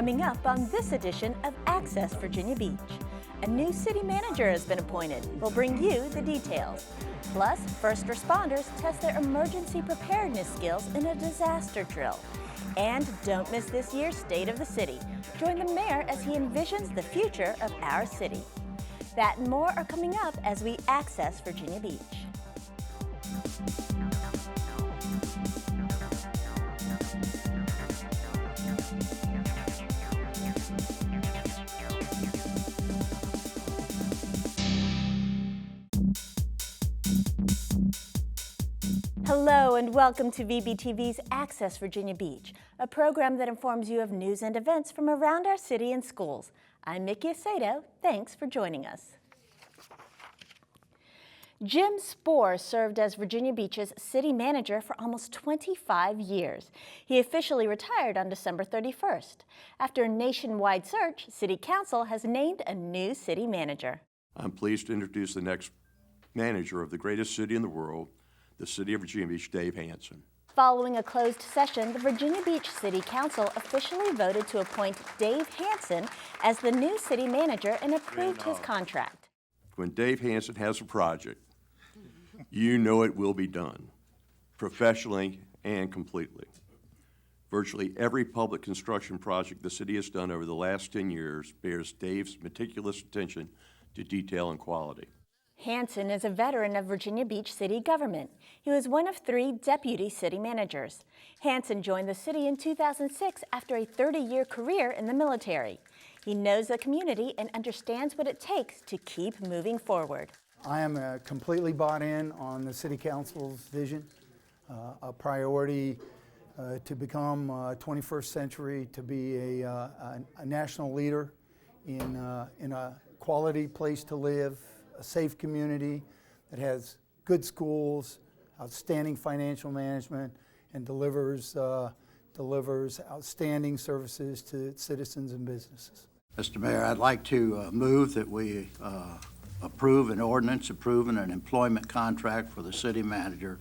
Coming up on this edition of Access Virginia Beach, a new city manager has been appointed. We'll bring you the details. Plus, first responders test their emergency preparedness skills in a disaster drill. And don't miss this year's State of the City. Join the mayor as he envisions the future of our city. That and more are coming up as we access Virginia Beach. Hello and welcome to VBTV's Access Virginia Beach, a program that informs you of news and events from around our city and schools. I'm Mickey Aceto. Thanks for joining us. Jim Spohr served as Virginia Beach's city manager for almost 25 years. He officially retired on December 31st. After a nationwide search, City Council has named a new city manager. I'm pleased to introduce the next manager of the greatest city in the world, the City of Virginia Beach, Dave Hansen. Following a closed session, the Virginia Beach City Council officially voted to appoint Dave Hansen as the new city manager and approved his contract. When Dave Hansen has a project, you know it will be done, professionally and completely. Virtually every public construction project the city has done over the last 10 years bears Dave's meticulous attention to detail and quality. Hansen is a veteran of Virginia Beach city government. He was one of 3 deputy city managers. Hansen joined the city in 2006 after a 30-year career in the military. He knows the community and understands what it takes to keep moving forward. I am completely bought in on the City Council's vision, a priority to become 21st century, to be a national leader in a quality place to live, a safe community that has good schools, outstanding financial management, and delivers outstanding services to citizens and businesses. Mr. Mayor, I'd like to move that we approve an ordinance approving an employment contract for the city manager,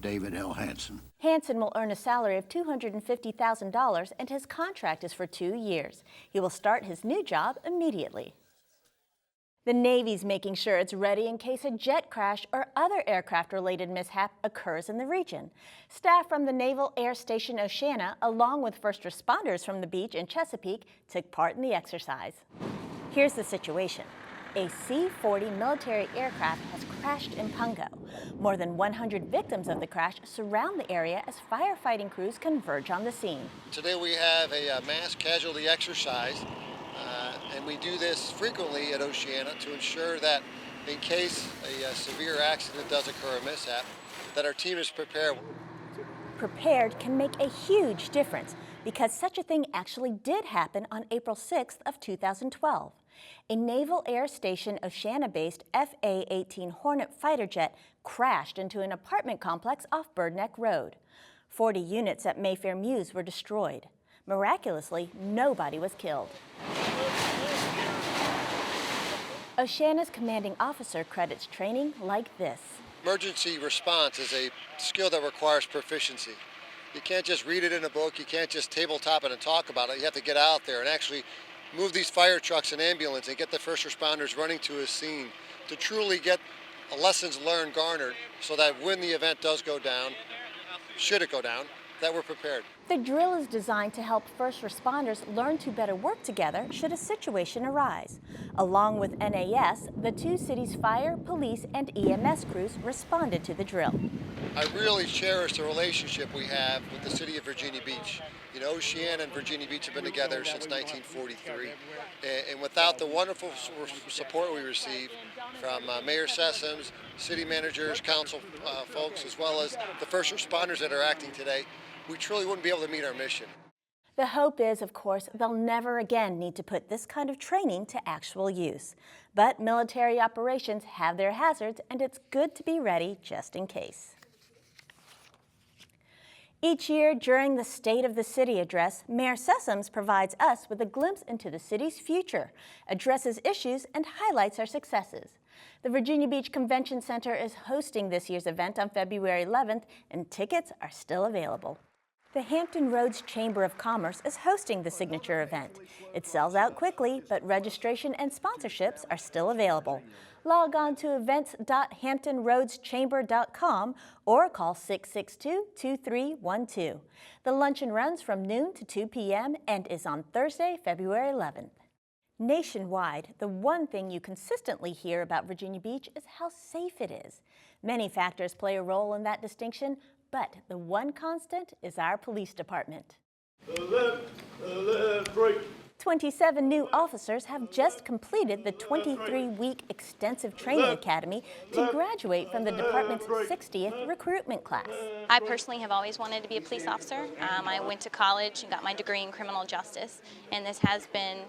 David L. Hansen. Hansen will earn a salary of $250,000 and his contract is for 2 years. He will start his new job immediately. The Navy's making sure it's ready in case a jet crash or other aircraft-related mishap occurs in the region. Staff from the Naval Air Station Oceana, along with first responders from the beach in Chesapeake, took part in the exercise. Here's the situation. A C-40 military aircraft has crashed in Pungo. More than 100 victims of the crash surround the area as firefighting crews converge on the scene. Today we have a mass casualty exercise. And we do this frequently at Oceana to ensure that in case a severe accident does occur, a mishap, that our team is prepared. Prepared can make a huge difference because such a thing actually did happen on April 6th of 2012. A Naval Air Station Oceana-based FA-18 Hornet fighter jet crashed into an apartment complex off Bird Neck Road. 40 units at Mayfair Mews were destroyed. Miraculously, nobody was killed. Oceana's commanding officer credits training like this. Emergency response is a skill that requires proficiency. You can't just read it in a book, you can't just tabletop it and talk about it. You have to get out there and actually move these fire trucks and ambulance and get the first responders running to a scene to truly get lessons learned garnered so that when the event does go down, should it go down, that we're prepared. The drill is designed to help first responders learn to better work together should a situation arise. Along with NAS, the 2 cities' fire, police, and EMS crews responded to the drill. I really cherish the relationship we have with the city of Virginia Beach. You know, Oceana and Virginia Beach have been together since 1943. And without the wonderful support we receive from Mayor Sessoms, city managers, council folks, as well as the first responders that are acting today, we truly wouldn't be able to meet our mission. The hope is, of course, they'll never again need to put this kind of training to actual use. But military operations have their hazards, and it's good to be ready just in case. Each year during the State of the City address, Mayor Sessoms provides us with a glimpse into the city's future, addresses issues, and highlights our successes. The Virginia Beach Convention Center is hosting this year's event on February 11th, and tickets are still available. The Hampton Roads Chamber of Commerce is hosting the signature event. It sells out quickly, but registration and sponsorships are still available. Log on to events.hamptonroadschamber.com or call 662-2312. The luncheon runs from noon to 2 p.m. and is on Thursday, February 11th. Nationwide, the one thing you consistently hear about Virginia Beach is how safe it is. Many factors play a role in that distinction, but the one constant is our police department. 27 new officers have just completed the 23-week extensive training academy to graduate from the department's 60th recruitment class. I personally have always wanted to be a police officer. I went to college and got my degree in criminal justice, and this has been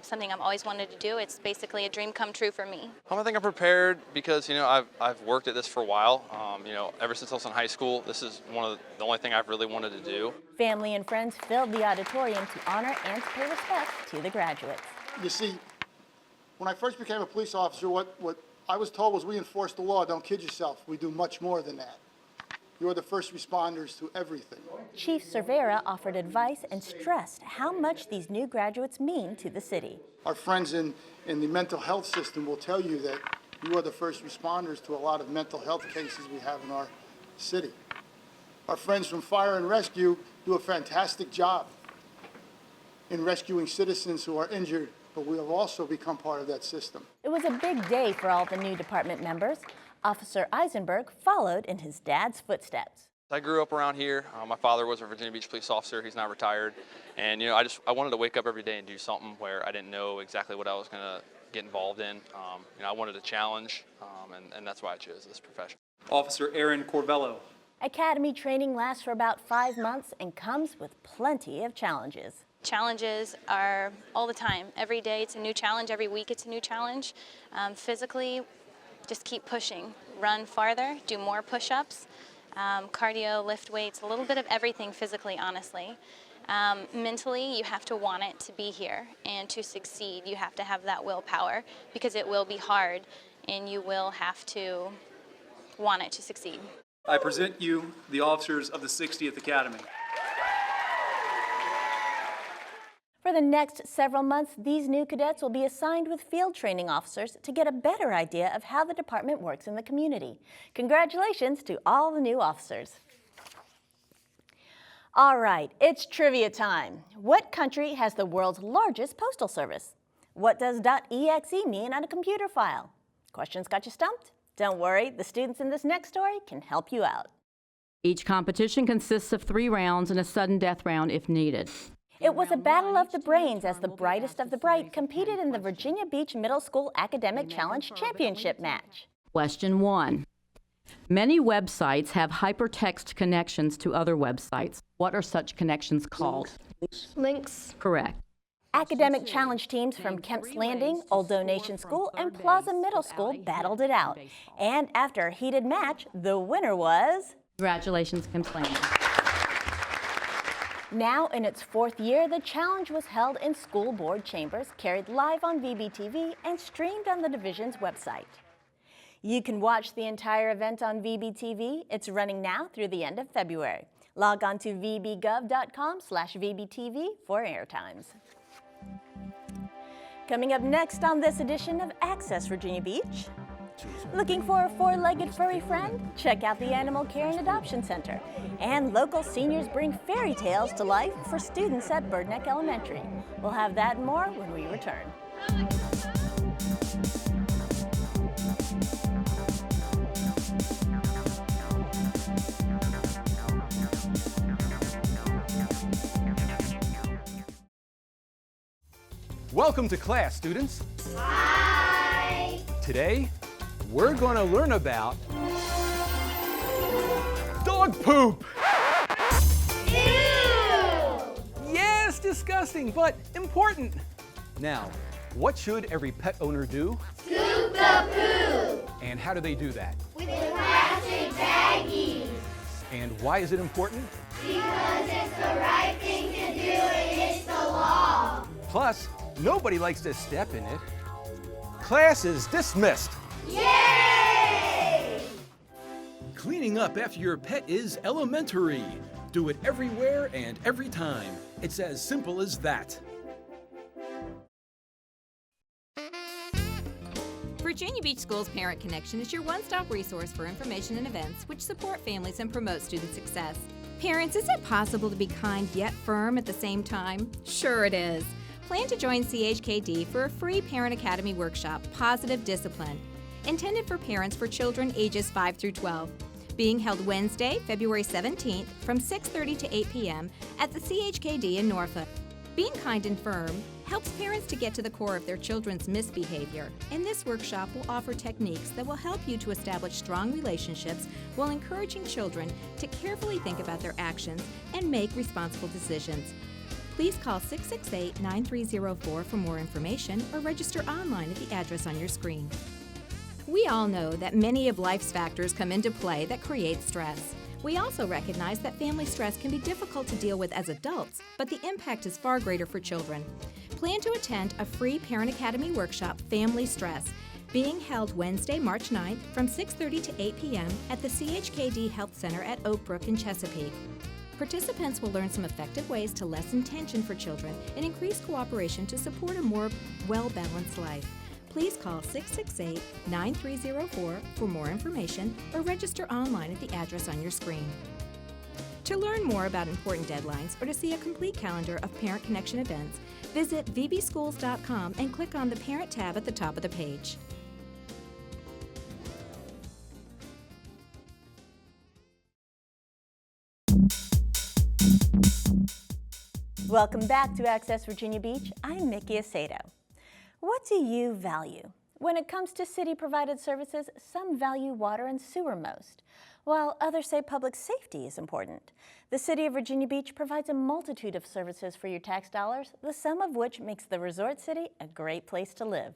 something I've always wanted to do. It's basically a dream come true for me. I think I'm prepared because, I've worked at this for a while. Ever since I was in high school, this is the only thing I've really wanted to do. Family and friends filled the auditorium to honor and to pay respect to the graduates. You see, when I first became a police officer, what I was told was we enforce the law. Don't kid yourself. We do much more than that. You are the first responders to everything. Chief Cervera offered advice and stressed how much these new graduates mean to the city. Our friends in the mental health system will tell you that you are the first responders to a lot of mental health cases we have in our city. Our friends from Fire and Rescue do a fantastic job in rescuing citizens who are injured, but we have also become part of that system. It was a big day for all the new department members. Officer Eisenberg followed in his dad's footsteps. I grew up around here. My father was a Virginia Beach police officer. He's now retired. And, I wanted to wake up every day and do something where I didn't know exactly what I was going to get involved in. I wanted a challenge, and that's why I chose this profession. Officer Aaron Corvello. Academy training lasts for about 5 months and comes with plenty of challenges. Challenges are all the time. Every day it's a new challenge. Every week it's a new challenge. Physically, just keep pushing. Run farther, do more push-ups, cardio, lift weights, a little bit of everything physically, honestly. Mentally, you have to want it to be here, and to succeed, you have to have that willpower because it will be hard, and you will have to want it to succeed. I present you the officers of the 60th Academy. For the next several months, these new cadets will be assigned with field training officers to get a better idea of how the department works in the community. Congratulations to all the new officers. All right, it's trivia time. What country has the world's largest postal service? What does .exe mean on a computer file? Questions got you stumped? Don't worry, the students in this next story can help you out. Each competition consists of 3 rounds and a sudden death round if needed. It was a battle of the brains as the brightest of the bright competed in the Virginia Beach Middle School Academic Challenge Championship match. Question 1. Many websites have hypertext connections to other websites. What are such connections called? Links. Correct. Academic challenge teams from Kemp's Landing, Old Donation School, and Plaza Middle School battled it out. And after a heated match, the winner was... Congratulations, Kemp's Landing. Now in its 4th year, the challenge was held in school board chambers, carried live on VBTV, and streamed on the division's website. You can watch the entire event on VBTV. It's running now through the end of February. Log on to vbgov.com/VBTV for airtimes. Coming up next on this edition of Access Virginia Beach. Looking for a 4-legged furry friend? Check out the Animal Care and Adoption Center. And local seniors bring fairy tales to life for students at Birdneck Elementary. We'll have that and more when we return. Welcome to class, students. Hi! Today, we're going to learn about dog poop. Ew! Yes, disgusting, but important. Now, what should every pet owner do? Scoop the poop. And how do they do that? With plastic baggies. And why is it important? Because it's the right thing to do and it's the law. Plus, nobody likes to step in it. Class is dismissed. Yay! Cleaning up after your pet is elementary. Do it everywhere and every time. It's as simple as that. Virginia Beach Schools Parent Connection is your one-stop resource for information and events which support families and promote student success. Parents, is it possible to be kind yet firm at the same time? Sure it is. Plan to join CHKD for a free Parent Academy workshop, Positive Discipline, intended for parents for children ages 5 through 12. Being held Wednesday, February 17th from 6:30 to 8 p.m. at the CHKD in Norfolk. Being kind and firm helps parents to get to the core of their children's misbehavior, and this workshop will offer techniques that will help you to establish strong relationships while encouraging children to carefully think about their actions and make responsible decisions. Please call 668-9304 for more information or register online at the address on your screen. We all know that many of life's factors come into play that create stress. We also recognize that family stress can be difficult to deal with as adults, but the impact is far greater for children. Plan to attend a free Parent Academy workshop, Family Stress, being held Wednesday, March 9th from 6:30 to 8 p.m. at the CHKD Health Center at Oak Brook in Chesapeake. Participants will learn some effective ways to lessen tension for children and increase cooperation to support a more well-balanced life. Please call 668-9304 for more information or register online at the address on your screen. To learn more about important deadlines or to see a complete calendar of Parent Connection events, visit vbschools.com and click on the Parent tab at the top of the page. Welcome back to Access Virginia Beach. I'm Mickey Aceto. What do you value? When it comes to city-provided services, some value water and sewer most, while others say public safety is important. The City of Virginia Beach provides a multitude of services for your tax dollars, the sum of which makes the resort city a great place to live.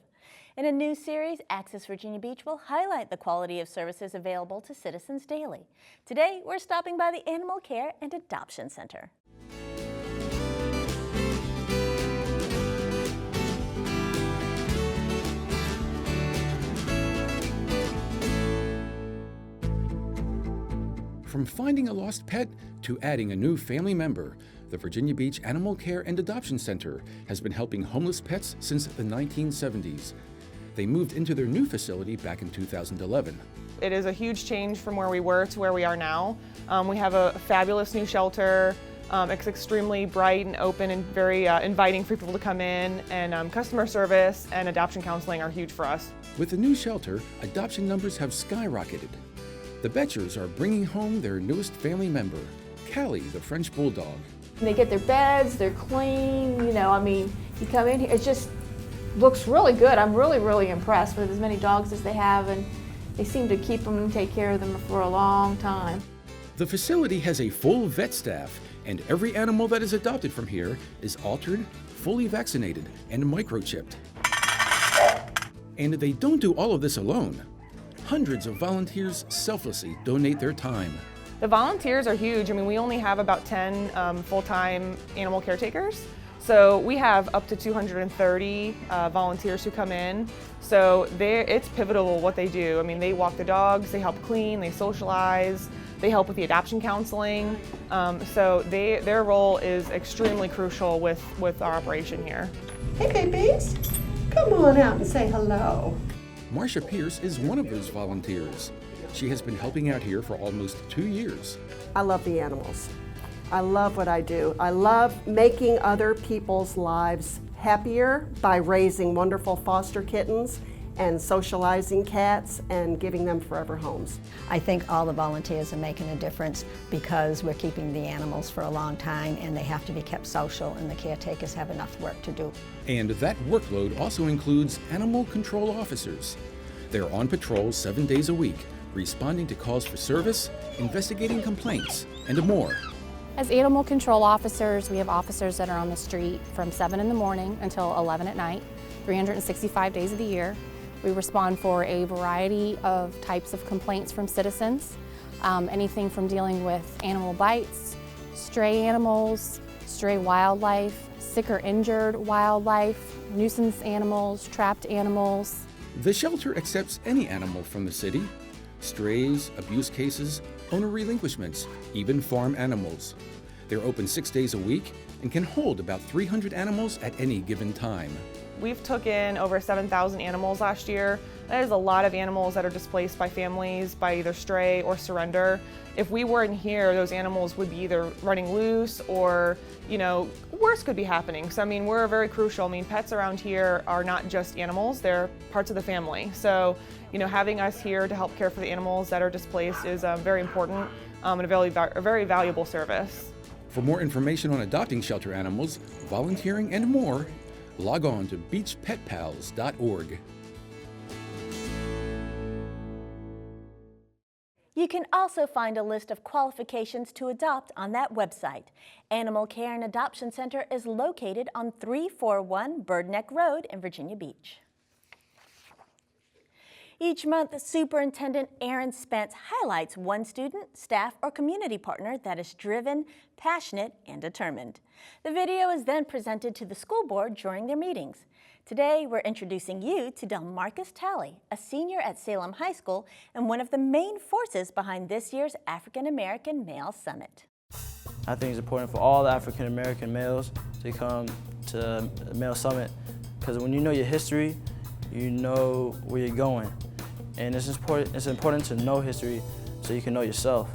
In a new series, Access Virginia Beach will highlight the quality of services available to citizens daily. Today, we're stopping by the Animal Care and Adoption Center. From finding a lost pet to adding a new family member, the Virginia Beach Animal Care and Adoption Center has been helping homeless pets since the 1970s. They moved into their new facility back in 2011. It is a huge change from where we were to where we are now. We have a fabulous new shelter. It's extremely bright and open and very inviting for people to come in, and customer service and adoption counseling are huge for us. With the new shelter, adoption numbers have skyrocketed. The Betchers are bringing home their newest family member, Callie, the French Bulldog. They get their beds, they're clean, you come in here, it just looks really good. I'm really, really impressed with as many dogs as they have, and they seem to keep them and take care of them for a long time. The facility has a full vet staff, and every animal that is adopted from here is altered, fully vaccinated, and microchipped. And they don't do all of this alone. Hundreds of volunteers selflessly donate their time. The volunteers are huge. We only have about 10 full-time animal caretakers. So we have up to 230 volunteers who come in. So it's pivotal what they do. They walk the dogs, they help clean, they socialize, they help with the adoption counseling. So their role is extremely crucial with our operation here. Hey babies, come on out and say hello. Marcia Pierce is one of those volunteers. She has been helping out here for almost 2 years. I love the animals. I love what I do. I love making other people's lives happier by raising wonderful foster kittens and socializing cats and giving them forever homes. I think all the volunteers are making a difference because we're keeping the animals for a long time and they have to be kept social, and the caretakers have enough work to do. And that workload also includes animal control officers. They're on patrol 7 days a week, responding to calls for service, investigating complaints, and more. As animal control officers, we have officers that are on the street from 7 in the morning until 11 at night, 365 days of the year. We respond for a variety of types of complaints from citizens, anything from dealing with animal bites, stray animals, stray wildlife, sick or injured wildlife, nuisance animals, trapped animals. The shelter accepts any animal from the city. Strays, abuse cases, owner relinquishments, even farm animals. They're open 6 days a week and can hold about 300 animals at any given time. We've took in over 7,000 animals last year. That is a lot of animals that are displaced by families, by either stray or surrender. If we weren't here, those animals would be either running loose or, worse could be happening. So, we're very crucial. pets around here are not just animals, they're parts of the family. So, having us here to help care for the animals that are displaced is very important and a very valuable service. For more information on adopting shelter animals, volunteering, and more, log on to beachpetpals.org. You can also find a list of qualifications to adopt on that website. Animal Care and Adoption Center is located on 341 Bird Neck Road in Virginia Beach. Each month, Superintendent Aaron Spence highlights one student, staff, or community partner that is driven, passionate, and determined. The video is then presented to the school board during their meetings. Today, we're introducing you to Delmarcus Talley, a senior at Salem High School and one of the main forces behind this year's African American Male Summit. I think it's important for all the African American males to come to the Male Summit because when you know your history, you know where you're going. And it's important to know history so you can know yourself.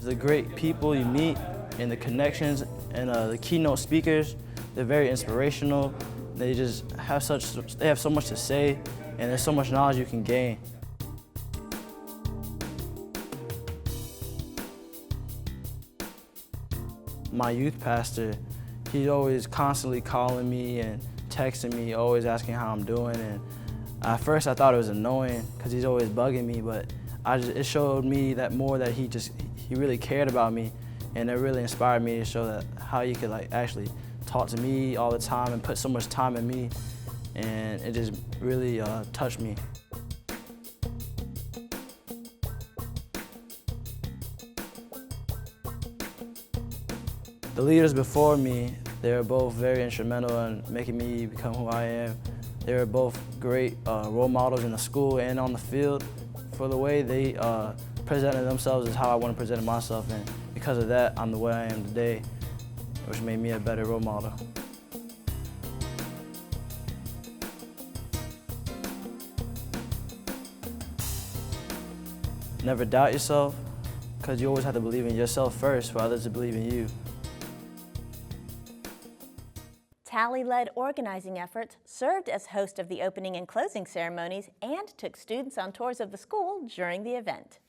The great people you meet and the connections and the keynote speakers, they're very inspirational. They just have so much to say and there's so much knowledge you can gain. My youth pastor, he's always constantly calling me and texting me, always asking how I'm doing. And at first I thought it was annoying because he's always bugging me, but it showed me that he really cared about me, and it really inspired me to show that how you could actually talk to me all the time and put so much time in me, and it just really touched me. The leaders before me, they were both very instrumental in making me become who I am. They were both great role models in the school and on the field. For the way they presented themselves is how I want to present myself, and because of that, I'm the way I am today, which made me a better role model. Never doubt yourself, because you always have to believe in yourself first for others to believe in you. Talley-led organizing efforts, served as host of the opening and closing ceremonies, and took students on tours of the school during the event.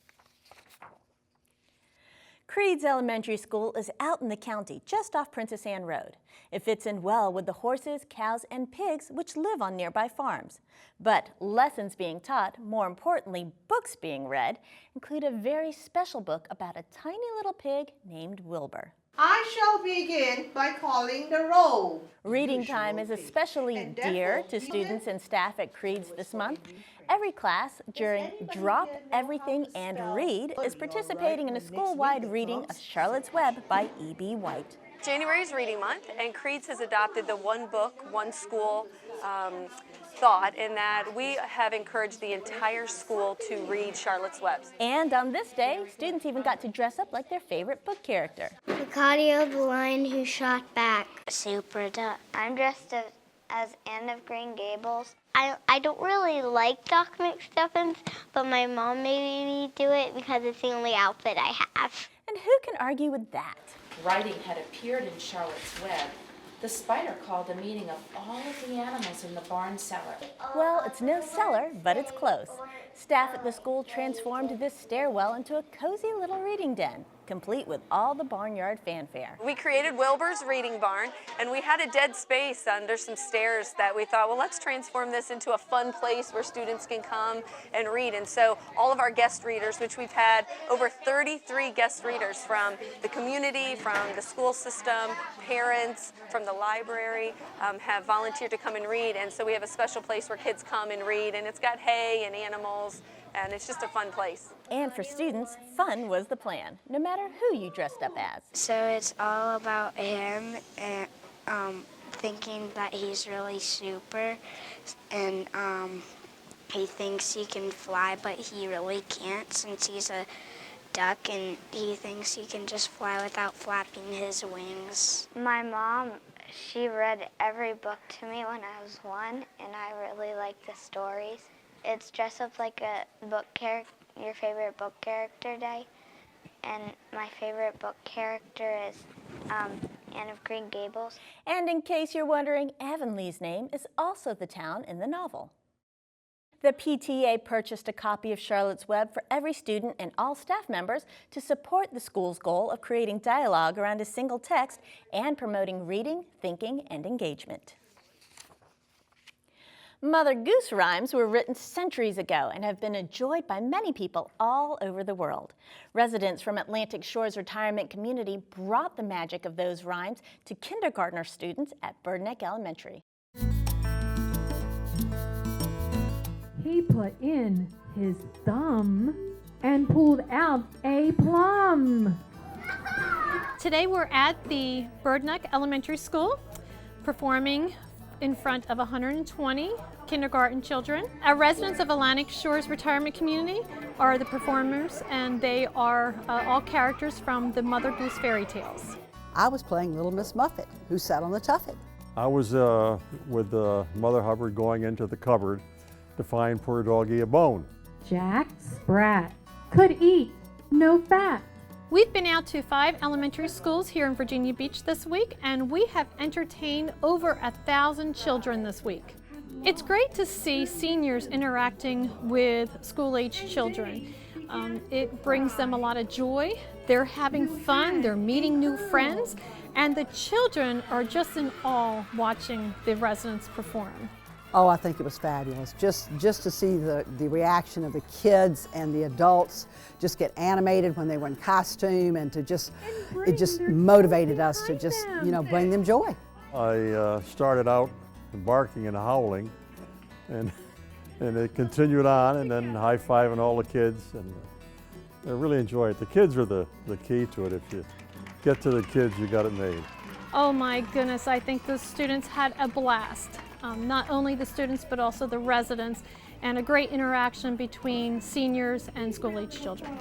Creeds Elementary School is out in the county, just off Princess Anne Road. It fits in well with the horses, cows, and pigs which live on nearby farms. But lessons being taught, more importantly, books being read, include a very special book about a tiny little pig named Wilbur. I shall begin by calling the roll. Reading time is especially dear to students and staff at Creeds this month. Every class during Drop Everything and Read is participating in a school-wide reading of Charlotte's Web by E.B. White. January is reading month, and Creeds has adopted the one book, one school thought in that we have encouraged the entire school to read Charlotte's Web. And on this day, students even got to dress up like their favorite book character. Picadio, the lion who shot back. Super duck. I'm dressed as Anne of Green Gables. I don't really like Doc McStuffins, but my mom made me do it because it's the only outfit I have. And who can argue with that? Writing had appeared in Charlotte's Web. The spider called a meeting of all of the animals in the barn cellar. Well, it's no cellar, but it's close. Staff at the school transformed this stairwell into a cozy little reading den, complete with all the barnyard fanfare. We created Wilbur's Reading Barn, and we had a dead space under some stairs that we thought, well, let's transform this into a fun place where students can come and read. And so all of our guest readers, which we've had over 33 guest readers from the community, from the school system, parents, from the library, have volunteered to come and read. And so we have a special place where kids come and read, and it's got hay and animals, and it's just a fun place. And for students, fun was the plan, no matter who you dressed up as. So it's all about him and thinking that he's really super, and he thinks he can fly, but he really can't since he's a duck, and he thinks he can just fly without flapping his wings. My mom, she read every book to me when I was 1, and I really like the stories. It's dress up like a book character, your favorite book character day, and my favorite book character is Anne of Green Gables. And in case you're wondering, Avonlea's name is also the town in the novel. The PTA purchased a copy of Charlotte's Web for every student and all staff members to support the school's goal of creating dialogue around a single text and promoting reading, thinking, and engagement. Mother Goose rhymes were written centuries ago and have been enjoyed by many people all over the world. Residents from Atlantic Shore's retirement community brought the magic of those rhymes to kindergartner students at Bird Neck Elementary. He put in his thumb and pulled out a plum. Today we're at the Bird Neck Elementary School performing in front of 120 kindergarten children. Our residents of Atlantic Shore's retirement community are the performers, and they are all characters from the Mother Goose fairy tales. I was playing Little Miss Muffet, who sat on the tuffet. I was with Mother Hubbard going into the cupboard to find poor doggy a bone. Jack Sprat could eat no fat. We've been out to 5 elementary schools here in Virginia Beach this week, and we have entertained over 1,000 children this week. It's great to see seniors interacting with school-age children. It brings them a lot of joy. They're having fun, they're meeting new friends, and the children are just in awe watching the residents perform. Oh, I think it was fabulous. Just to see the reaction of the kids and the adults just get animated when they were in costume, and to just, it just motivated us to just, bring them joy. I started out barking and howling, and it continued on, and then high-fiving all the kids, and I really enjoy it. The kids are the key to it. If you get to the kids, you got it made. Oh my goodness, I think the students had a blast. Not only the students, but also the residents, and a great interaction between seniors and school-age children.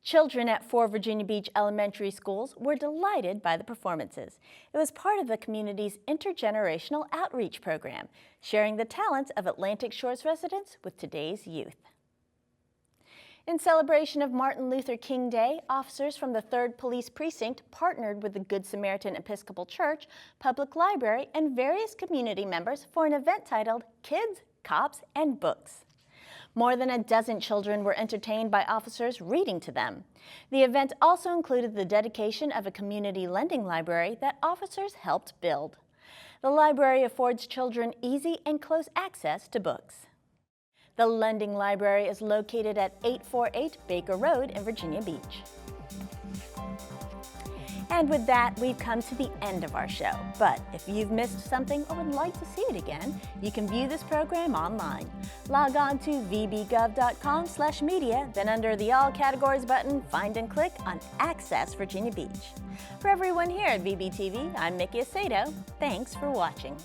Children at 4 Virginia Beach elementary schools were delighted by the performances. It was part of the community's intergenerational outreach program, sharing the talents of Atlantic Shore's residents with today's youth. In celebration of Martin Luther King Day, officers from the 3rd Police Precinct partnered with the Good Samaritan Episcopal Church, Public Library, and various community members for an event titled Kids, Cops, and Books. More than a dozen children were entertained by officers reading to them. The event also included the dedication of a community lending library that officers helped build. The library affords children easy and close access to books. The lending library is located at 848 Baker Road in Virginia Beach. And with that, we've come to the end of our show. But if you've missed something or would like to see it again, you can view this program online. Log on to vbgov.com/media, then under the All Categories button, find and click on Access Virginia Beach. For everyone here at VBTV, I'm Mickey Aceto. Thanks for watching.